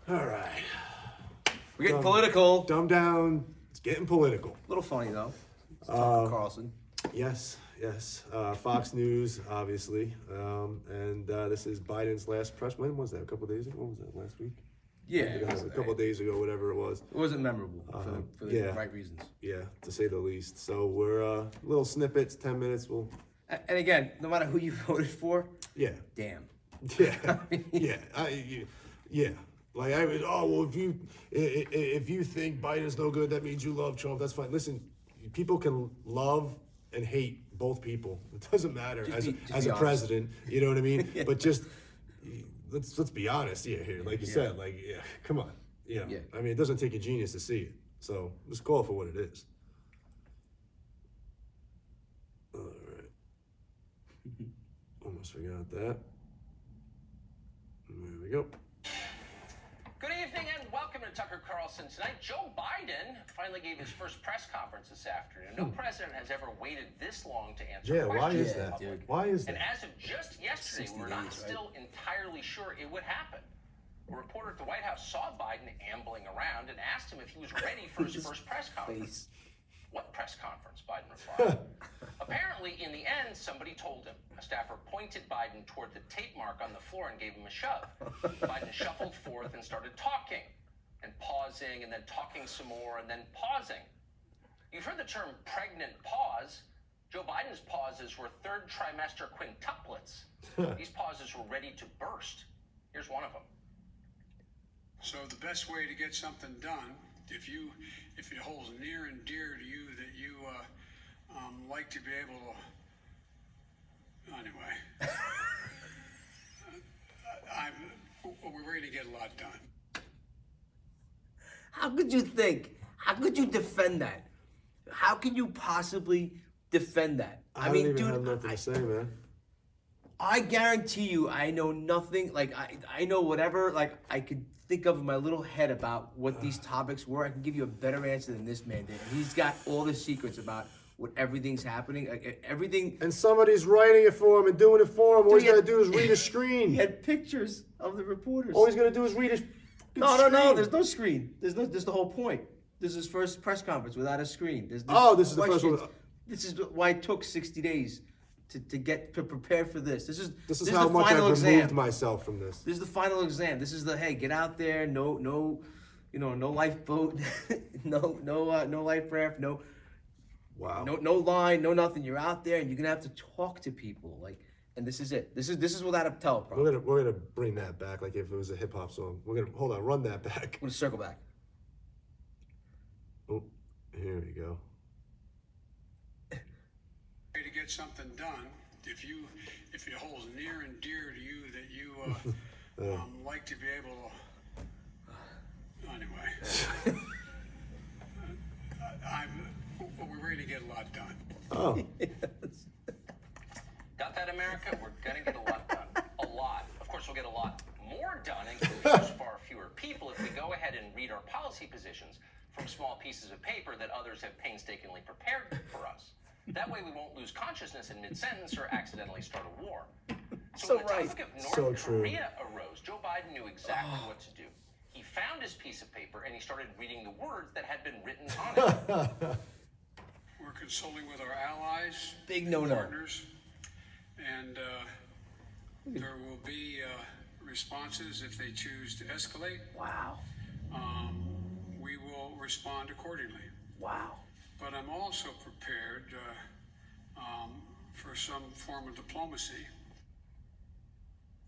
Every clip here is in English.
All right. We're getting political. Dumb down. It's getting political. A little funny though. It's Tucker Carlson. Yes. Fox News, obviously. And this is Biden's last press. When was that? A couple days ago? What was that? Last week? Yeah, A couple days ago, whatever it was. It wasn't memorable for the yeah. right reasons. Yeah, to say the least. So we're little snippets, 10 minutes. We'll. And again, no matter who you voted for, Yeah. damn. Yeah. Yeah. Like I was. Oh well, if you think Biden's no good, that means you love Trump. That's fine. Listen, people can love and hate both people. It doesn't matter Just as be a honest. president. You know what I mean? Yeah. But just let's be honest here. Like you said, come on. Yeah. I mean, it doesn't take a genius to see it. So just call it for what it is. All right. Almost forgot that. There we go. Good evening and welcome to Tucker Carlson Tonight. Joe Biden finally gave his first press conference this afternoon. No president has ever waited this long to answer Yeah, why questions is in that? public. Why is And that? as of just yesterday, 60 we're not days, right? still entirely sure it would happen. A reporter at the White House saw Biden ambling around and asked him if he was ready for his first press conference. What press conference? Biden replied. Apparently, in the end, somebody told him. A staffer pointed Biden toward the tape mark on the floor and gave him a shove. Biden shuffled forth and started talking, and pausing, and then talking some more, and then pausing. You've heard the term pregnant pause. Joe Biden's pauses were third trimester quintuplets. These pauses were ready to burst. Here's one of them. So the best way to get something done, if it holds near and dear to you that you like to be able to, anyway, we're ready to get a lot done. How could you think? How could you defend that? How can you possibly defend that? I don't even have nothing to say, man. I guarantee you, I know nothing. Like I know whatever. Like I could think of in my little head about what these topics were. I can give you a better answer than this man did. He's got all the secrets about what everything's happening. Like everything. And somebody's writing it for him and doing it for him. All he's Dude, got to do is read a screen. He had pictures of the reporters. All he's got to do is read a screen. No. There's no screen. There's the whole point. This is his first press conference without a screen. There's This is the first one. questions. This is why it took 60 days to get prepared for this. This is how the much final I've exam. removed myself from this. This is the final exam. This is the hey, get out there. No, no lifeboat, no life raft, no Wow. line, no nothing. You're out there and you're gonna have to talk to people. Like, and this is it. This is without a teleprompter. We're gonna bring that back, like if it was a hip hop song. We're gonna hold on, run that back. I'm gonna circle back. Oh, here we go. Way to get something done, if it holds near and dear to you that you like to be able to, anyway, we're ready to get a lot done. Oh, Got that, America? We're gonna get a lot done. A lot. Of course, we'll get a lot more done, including far fewer people, if we go ahead and read our policy positions from small pieces of paper that others have painstakingly prepared for us. That way we won't lose consciousness in mid-sentence or accidentally start a war. So when the right. topic of North So true. Korea arose, Joe Biden knew exactly what to do. He found his piece of paper and he started reading the words that had been written on it. We're consulting with our allies, Big and no-no. partners, and there will be responses if they choose to escalate. Wow. We will respond accordingly. Wow. But I'm also prepared for some form of diplomacy.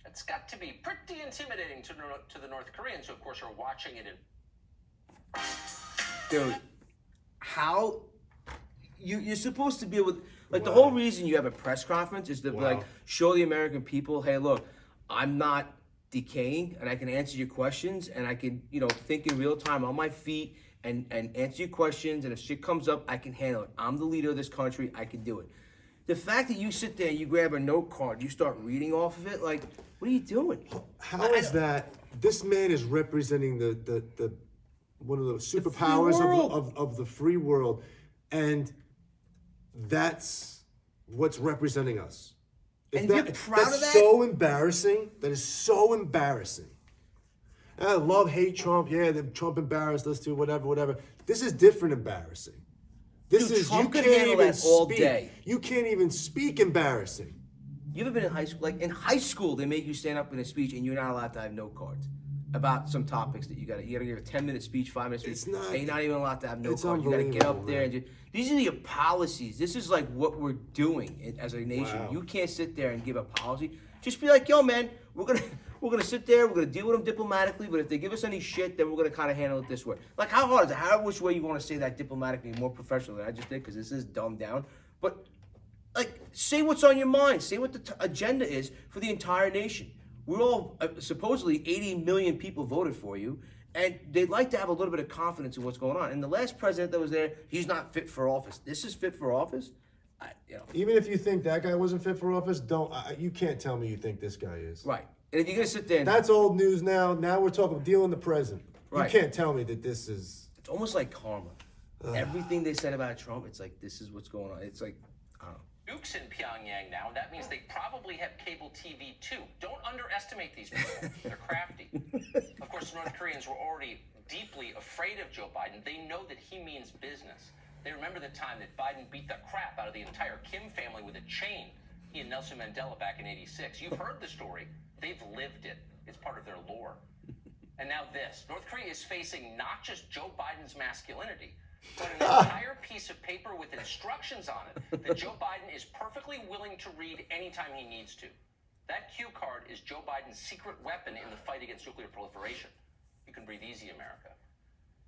It's got to be pretty intimidating to the North Koreans, who of course are watching it in. Dude, how you're supposed to be able like the whole reason you have a press conference is to like show the American people, hey, look, I'm not decaying and I can answer your questions and I can, think in real time on my feet and answer your questions, and if shit comes up, I can handle it. I'm the leader of this country, I can do it. The fact that you sit there, you grab a note card, you start reading off of it, like, what are you doing? how is that? This man is representing the one of the superpowers world. of the free world, and that's what's representing us. And you're proud that's of that? so embarrassing. That is so embarrassing. I love, hate Trump. Yeah, Trump embarrassed us too, whatever. This is different embarrassing. This Dude, is, Trump you could can't handle even that all speak. day. You can't even speak embarrassing. You ever been in high school? Like in high school, they make you stand up in a speech, and you're not allowed to have note cards about some topics that you gotta give a 10-minute speech, 5-minute speech. It's not- and you're not even allowed to have note it's cards. You gotta get up unbelievable, there and man. these are your policies. This is like what we're doing as a nation. Wow. You can't sit there and give a policy. Just be like, yo, man, we're gonna sit there. We're gonna deal with them diplomatically. But if they give us any shit, then we're gonna kind of handle it this way. Like, how hard is it? How which way you want to say that diplomatically, more professional than I just did? Because this is dumbed down. But like, say what's on your mind. Say what the agenda is for the entire nation. We're all supposedly 80 million people voted for you, and they'd like to have a little bit of confidence in what's going on. And the last president that was there, he's not fit for office. This is fit for office. Even if you think that guy wasn't fit for office, you can't tell me you think this guy is. Right. And if you're gonna sit there and That's old news now. Now we're talking dealing the present. Right. You can't tell me that this is. it's almost like karma. Everything they said about Trump, it's like this is what's going on. It's like I don't know. Nukes in Pyongyang now, and that means they probably have cable TV too. Don't underestimate these people. They're crafty. Of course, the North Koreans were already deeply afraid of Joe Biden. They know that he means business. They remember the time that Biden beat the crap out of the entire Kim family with a chain. He and Nelson Mandela back in '86. You've heard the story. They've lived it. It's part of their lore. And now this. North Korea is facing not just Joe Biden's masculinity, but an entire piece of paper with instructions on it that Joe Biden is perfectly willing to read anytime he needs to. That cue card is Joe Biden's secret weapon in the fight against nuclear proliferation. You can breathe easy, America.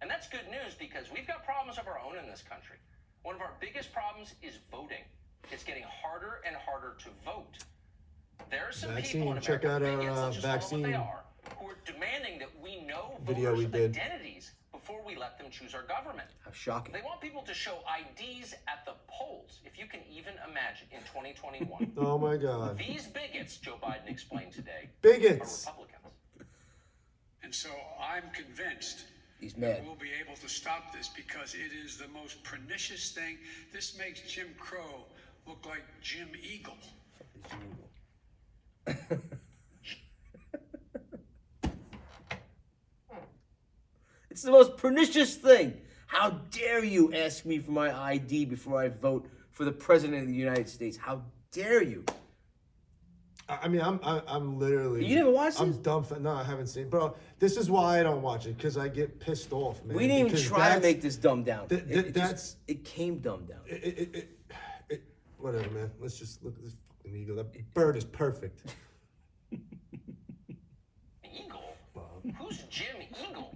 And that's good news because we've got problems of our own in this country. One of our biggest problems is voting. It's getting harder and harder to vote. There are some people in Check America, out bigots, our let's just call them what vaccine they are, who are demanding that we know video we voters' did. identities before we let them choose our government. How shocking. They want people to show IDs at the polls, if you can even imagine, in 2021. Oh my God. These bigots, Joe Biden explained today, Bigots. are Republicans. And so I'm convinced He's that mad. we'll be able to stop this because it is the most pernicious thing. This makes Jim Crow look like Jim Eagle. It's the most pernicious thing. How dare you ask me for my ID before I vote for the president of the United States? How dare you? I mean, I'm literally. You never watched I'm this? dumbfounded. No, I haven't seen. Bro, this is why I don't watch it because I get pissed off, man. We didn't even because try to that's- make this dumbed down. that's- it came dumbed down. Whatever, man. Let's just look at this fucking eagle. That bird is perfect. Eagle? Who's Jim Eagle?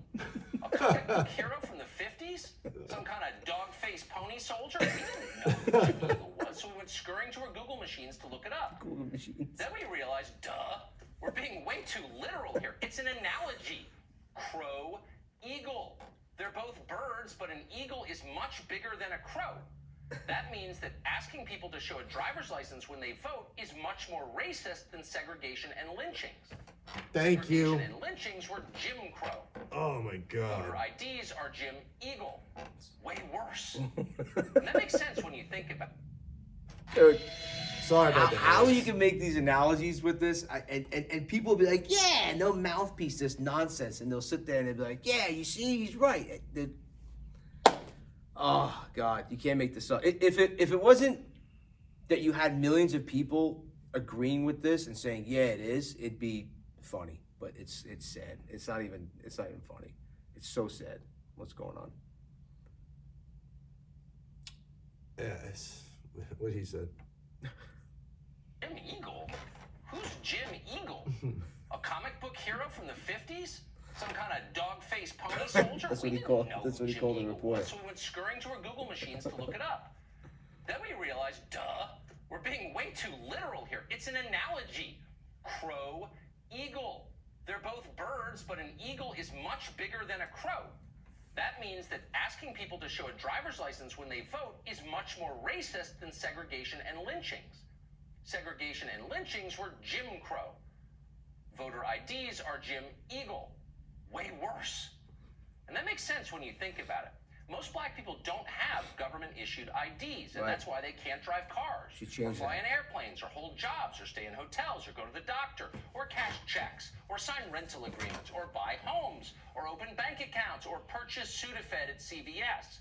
A comic book hero from the 50s? Some kind of dog-faced pony soldier? We didn't know who Jim Eagle was, so we went scurrying to our Google machines to look it up. Google machines. Then we realized, duh, we're being way too literal here. It's an analogy. Crow, eagle. They're both birds, but an eagle is much bigger than a crow. That means that asking people to show a driver's license when they vote is much more racist than segregation and lynchings. Thank you. Segregation and lynchings were Jim Crow. Oh my Voter God. IDs are Jim Eagle. Way worse. And that makes sense when you think about it. Dude, Sorry about that. how you can make these analogies with this, and people will be like, yeah, no mouthpiece, this nonsense, and they'll sit there and they'll be like, yeah, you see, he's right. Oh God, you can't make this up. If it wasn't that you had millions of people agreeing with this and saying, yeah, it is, it'd be funny. But it's sad. It's not even funny. It's so sad what's going on. Yeah, it's what he said. Jim Eagle? Who's Jim Eagle? A comic book hero from the 50s? Some kind of dog-faced pony soldier? That's what We he didn't called- know that's who what he Jim called the Eagle reporter. was, so we went scurrying to our Google machines to look it up. Then we realized, duh, we're being way too literal here. It's an analogy. Crow, eagle. They're both birds, but an eagle is much bigger than a crow. That means that asking people to show a driver's license when they vote is much more racist than segregation and lynchings. Segregation and lynchings were Jim Crow. Voter IDs are Jim Eagle. Way worse. And that makes sense when you think about it. Most black people don't have government-issued IDs, and Right. that's why they can't drive cars, She or changed fly that. in airplanes, or hold jobs, or stay in hotels, or go to the doctor, or cash checks, or sign rental agreements, or buy homes, or open bank accounts, or purchase Sudafed at CVS.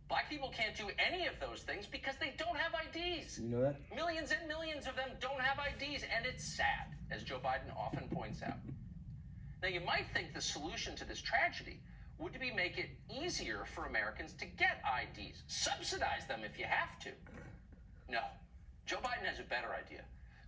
Black people can't do any of those things because they don't have IDs. You know that? Millions and millions of them don't have IDs, and it's sad, as Joe Biden often points out. Now, you might think the solution to this tragedy would be make it easier for Americans to get IDs. Subsidize them if you have to. No. Joe Biden has a better idea.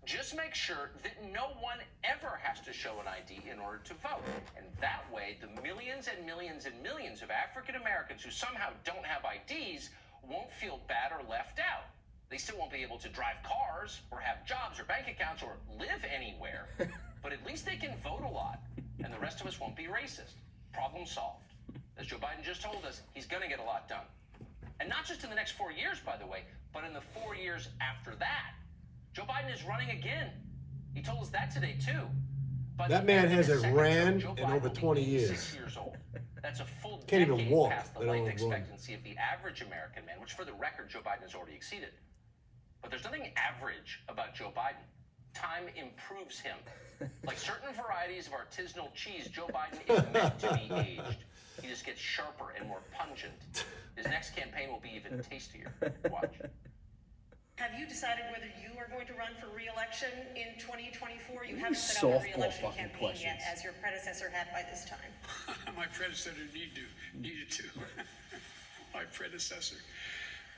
Just make sure that no one ever has to show an ID in order to vote. And that way, the millions and millions and millions of African Americans who somehow don't have IDs won't feel bad or left out. They still won't be able to drive cars or have jobs or bank accounts or live anywhere, but at least they can vote a lot, and the rest of us won't be racist. Problem solved. As Joe Biden just told us, he's going to get a lot done. And not just in the next 4 years, by the way, but in the 4 years after that. Joe Biden is running again. He told us that today, too. By That the man end of hasn't his second ran term, Joe in Biden over will be 20 86 years. years old. That's a full Can't even decade walk, past the let life alone run. expectancy of the average American man, which, for the record, Joe Biden has already exceeded. But there's nothing average about Joe Biden. Time improves him. Like certain varieties of artisanal cheese, Joe Biden is meant to be aged. He just gets sharper and more pungent. His next campaign will be even tastier. Watch. Have you decided whether you are going to run for re-election in 2024? You haven't set up softball a re-election fucking campaign questions. yet, as your predecessor had by this time. My predecessor needed to. My predecessor.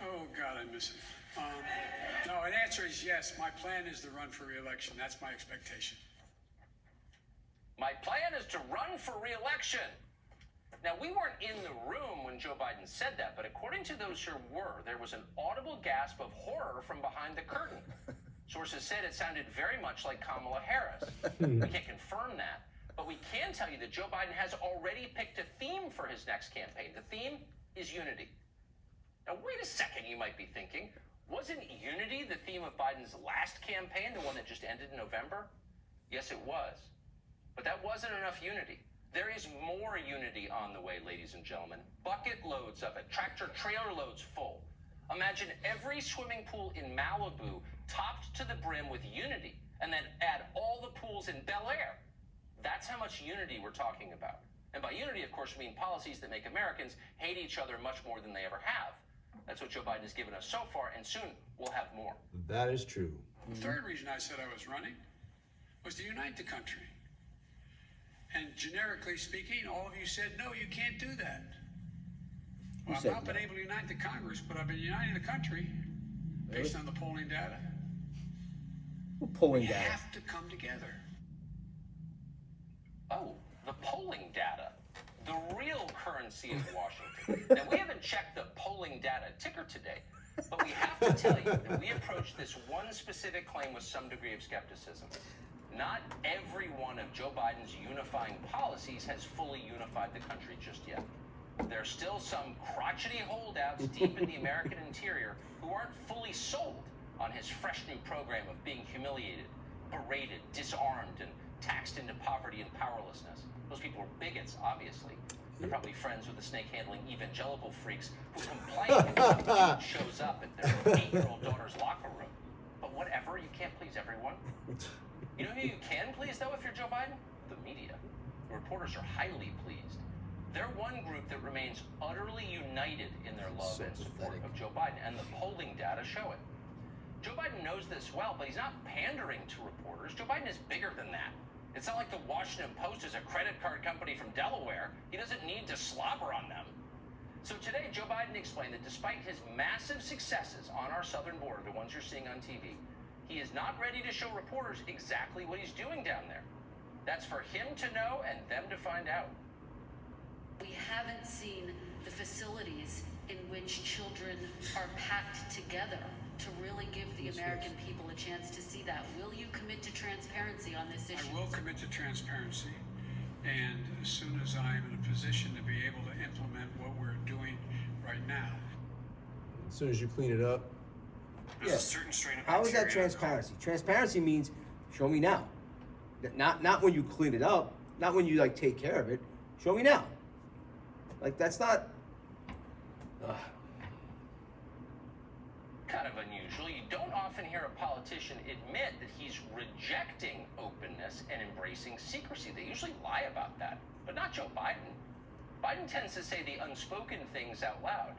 Oh, God, I miss him. No, an answer is yes. My plan is to run for re-election. That's my expectation. My plan is to run for re-election. Now, we weren't in the room when Joe Biden said that, but according to those who were, there was an audible gasp of horror from behind the curtain. Sources said it sounded very much like Kamala Harris. We can't confirm that, but we can tell you that Joe Biden has already picked a theme for his next campaign. The theme is unity. Now, wait a second, you might be thinking. Wasn't unity the theme of Biden's last campaign, the one that just ended in November? Yes, it was. But that wasn't enough unity. There is more unity on the way, ladies and gentlemen. Bucket loads of it, tractor trailer loads full. Imagine every swimming pool in Malibu topped to the brim with unity, and then add all the pools in Bel Air. That's how much unity we're talking about. And by unity, of course, we mean policies that make Americans hate each other much more than they ever have. That's what Joe Biden has given us so far, and soon we'll have more. That is true. The third reason I said I was running was to unite the country. And generically speaking, all of you said, no, you can't do that. Well, I've said not been no? able to unite the Congress, but I've been uniting the country based on the polling data. We're pulling We down. have to come together. Oh, the polling data, the real currency of Washington. Now, we haven't checked the polling data ticker today, but we have to tell you that we approached this one specific claim with some degree of skepticism. Not every one of Joe Biden's unifying policies has fully unified the country just yet. There are still some crotchety holdouts deep in the American interior who aren't fully sold on his fresh new program of being humiliated, berated, disarmed, and taxed into poverty and powerlessness. Those people are bigots, obviously. They're probably friends with the snake-handling evangelical freaks who complain if someone shows up at their 8-year-old daughter's locker room. But whatever, you can't please everyone. You know who you can please, though, if you're Joe Biden? The media. The reporters are highly pleased. They're one group that remains utterly united in their love So and support pathetic. of Joe Biden, and the polling data show it. Joe Biden knows this well, but he's not pandering to reporters. Joe Biden is bigger than that. It's not like the Washington Post is a credit card company from Delaware. He doesn't need to slobber on them. So today, Joe Biden explained that despite his massive successes on our southern border, the ones you're seeing on TV, he is not ready to show reporters exactly what he's doing down there. That's for him to know and them to find out. We haven't seen the facilities in which children are packed together to really give the American people a chance to see that. Will you commit to transparency on this issue? I will commit to transparency, and as soon as I'm in a position to be able to implement what we're doing right now. As soon as you clean it up. There's Yeah. a certain strain of How is that bacteria transparency? Transparency means show me now. Not when you clean it up, not when you like take care of it. Show me now. Like that's not Kind of unusual. You don't often hear a politician admit that he's rejecting openness and embracing secrecy. They usually lie about that, but not Joe Biden. Biden tends to say the unspoken things out loud.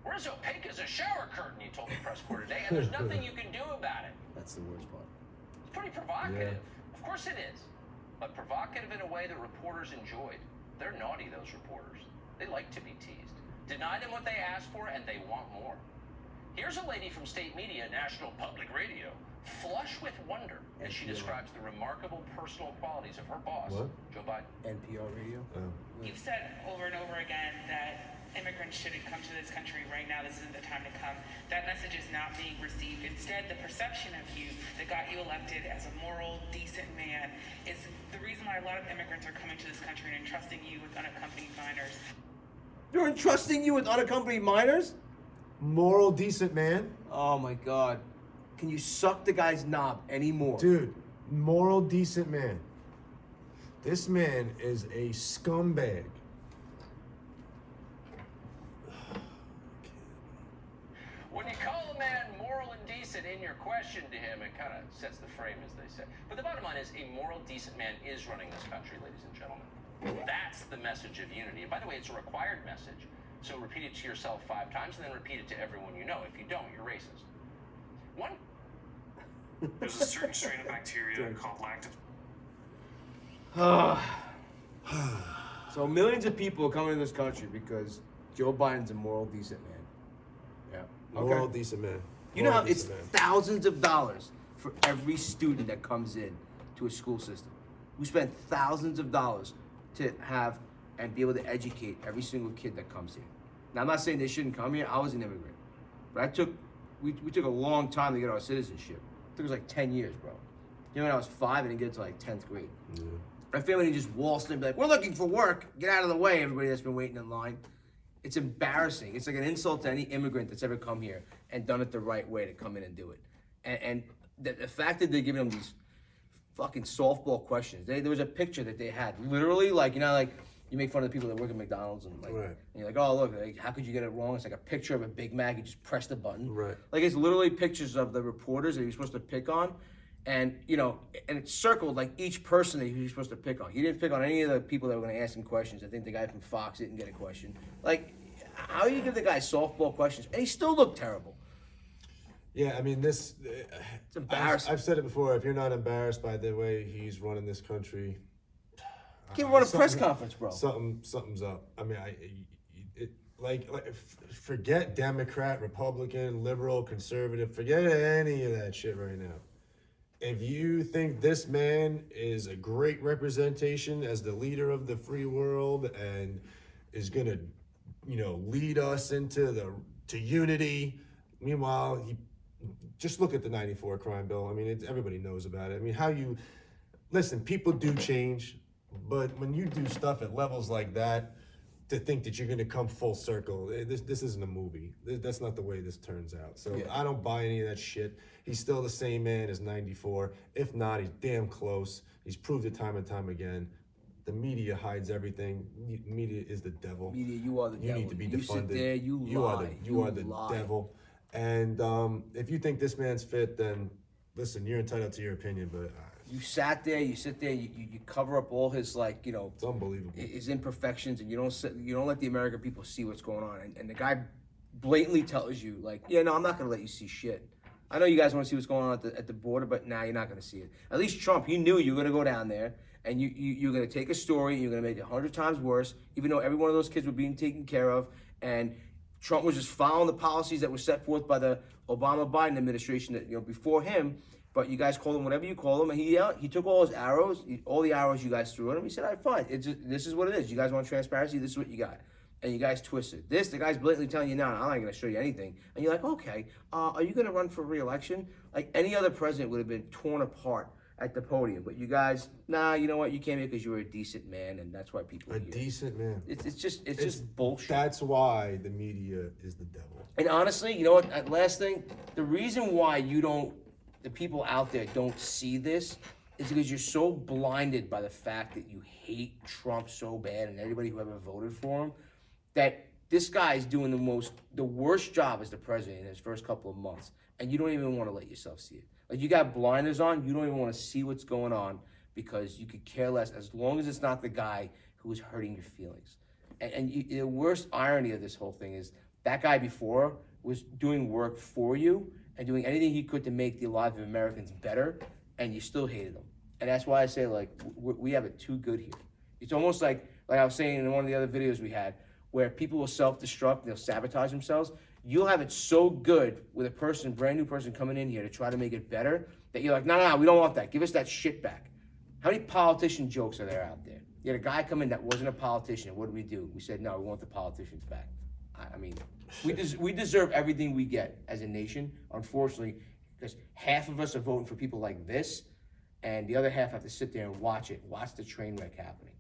We're as opaque as a shower curtain, he told the press corps today, and there's nothing you can do about it. That's the worst part. It's pretty provocative. Of course it is, but provocative in a way that reporters enjoyed. They're naughty, those reporters. They like to be teased. Deny them what they asked for, and they want more. Here's a lady from state media, National Public Radio, flush with wonder as she describes the remarkable personal qualities of her boss, Joe Biden. NPR radio. You've said over and over again that immigrants shouldn't come to this country right now. This isn't the time to come. That message is not being received. Instead, the perception of you that got you elected as a moral, decent man is the reason why a lot of immigrants are coming to this country and entrusting you with unaccompanied minors. They're entrusting you with unaccompanied minors? Moral, decent man. Oh my God. Can you suck the guy's knob anymore? Dude, moral, decent man. This man is a scumbag. When you call a man moral and decent in your question to him, it kind of sets the frame, as they say. But the bottom line is, a moral, decent man is running this country, ladies and gentlemen. That's the message of unity. And by the way, it's a required message. So repeat it to yourself 5 times, and then repeat it to everyone you know. If you don't, you're racist. One. There's a certain strain of bacteria called lactobacillus. So millions of people are coming to this country because Joe Biden's a moral, decent man. Yeah. Okay. Moral, decent man. You know how Moral, it's decent man. thousands of dollars for every student that comes in to a school system. We spend thousands of dollars to have and be able to educate every single kid that comes here. Now, I'm not saying they shouldn't come here. I was an immigrant, but we took a long time to get our citizenship. It took us like 10 years, bro. You know, when I was 5, I didn't get to like 10th grade. Yeah. My family didn't just waltz in and be like, "We're looking for work. Get out of the way, everybody that's been waiting in line." It's embarrassing. It's like an insult to any immigrant that's ever come here and done it the right way to come in and do it. And the fact that they're giving them these fucking softball questions. There was a picture that they had, literally, like, you know, like you make fun of the people that work at McDonald's and like, Right. and you're like, "Oh, look, like, how could you get it wrong?" It's like a picture of a Big Mac. You just press the button. Right. Like, it's literally pictures of the reporters that you're supposed to pick on. And, you know, and it's circled like each person that you're supposed to pick on. You didn't pick on any of the people that were going to ask him questions. I think the guy from Fox didn't get a question. Like, how do you give the guy softball questions? And he still looked terrible. Yeah, I mean, this. It's embarrassing. I've said it before. If you're not embarrassed by the way he's running this country, Can't run a press something- conference, bro. something's up. I mean, forget Democrat, Republican, liberal, conservative. Forget any of that shit right now. If you think this man is a great representation as the leader of the free world and is gonna, lead us to unity, meanwhile, just look at the '94 crime bill. I mean, everybody knows about it. I mean, listen, people do change, but when you do stuff at levels like that, to think that you're gonna come full circle, this isn't a movie. That's not the way this turns out. So I don't buy any of that shit. He's still the same man as '94. If not, he's damn close. He's proved it time and time again. The media hides everything. Media is the devil. Media, you are the devil. You need to be You sit defunded. there, you lie. You are the lie. devil. And if you think this man's fit, then listen, you're entitled to your opinion, but You sat there, you sit there, you cover up all his, like, it's unbelievable. his imperfections, and you don't let the American people see what's going on. And the guy blatantly tells you, like, yeah, no, I'm not gonna let you see shit. I know you guys want to see what's going on at the border, but nah, you're not gonna see it. At least Trump, he knew you were gonna go down there, and you're gonna take a story, and you're gonna make it 100 times worse, even though every one of those kids were being taken care of, and Trump was just following the policies that were set forth by the Obama-Biden administration that, before him. But you guys call him whatever you call him, and he took all his arrows, all the arrows you guys threw at him. He said, "All right, fine. This is what it is. You guys want transparency? This is what you got." And you guys twisted. The guy's blatantly telling you, "No, I'm not going to show you anything." And you're like, "Okay, are you going to run for re-election?" Like any other president would have been torn apart at the podium. But you guys, nah, you know what? You came here because you were a decent man, and that's why people are A here. decent man. It's just bullshit. That's why the media is the devil. And honestly, you know what? Last thing, the reason why the people out there don't see this is because you're so blinded by the fact that you hate Trump so bad and everybody who ever voted for him that this guy is doing the worst job as the president in his first couple of months, and you don't even want to let yourself see it. Like, you got blinders on, you don't even want to see what's going on because you could care less as long as it's not the guy who is hurting your feelings. The worst irony of this whole thing is that guy before was doing work for you and doing anything he could to make the lives of Americans better, and you still hated him. And that's why I say, like, we have it too good here. It's almost like I was saying in one of the other videos we had, where people will self-destruct, they'll sabotage themselves. You'll have it so good with a brand new person coming in here to try to make it better, that you're like, no, we don't want that. Give us that shit back. How many politician jokes are there out there? You had a guy come in that wasn't a politician. What did? We said, no, we want the politicians back. I mean, we deserve everything we get as a nation, unfortunately, because half of us are voting for people like this, and the other half have to sit there and watch the train wreck happening.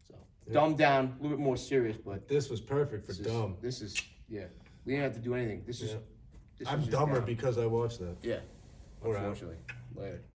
So, dumbed down, a little bit more serious, but This was perfect for dumb. This is, yeah. We didn't have to do anything. This is. I'm just dumber down. because I watched that. Yeah. We're out. Unfortunately. Later.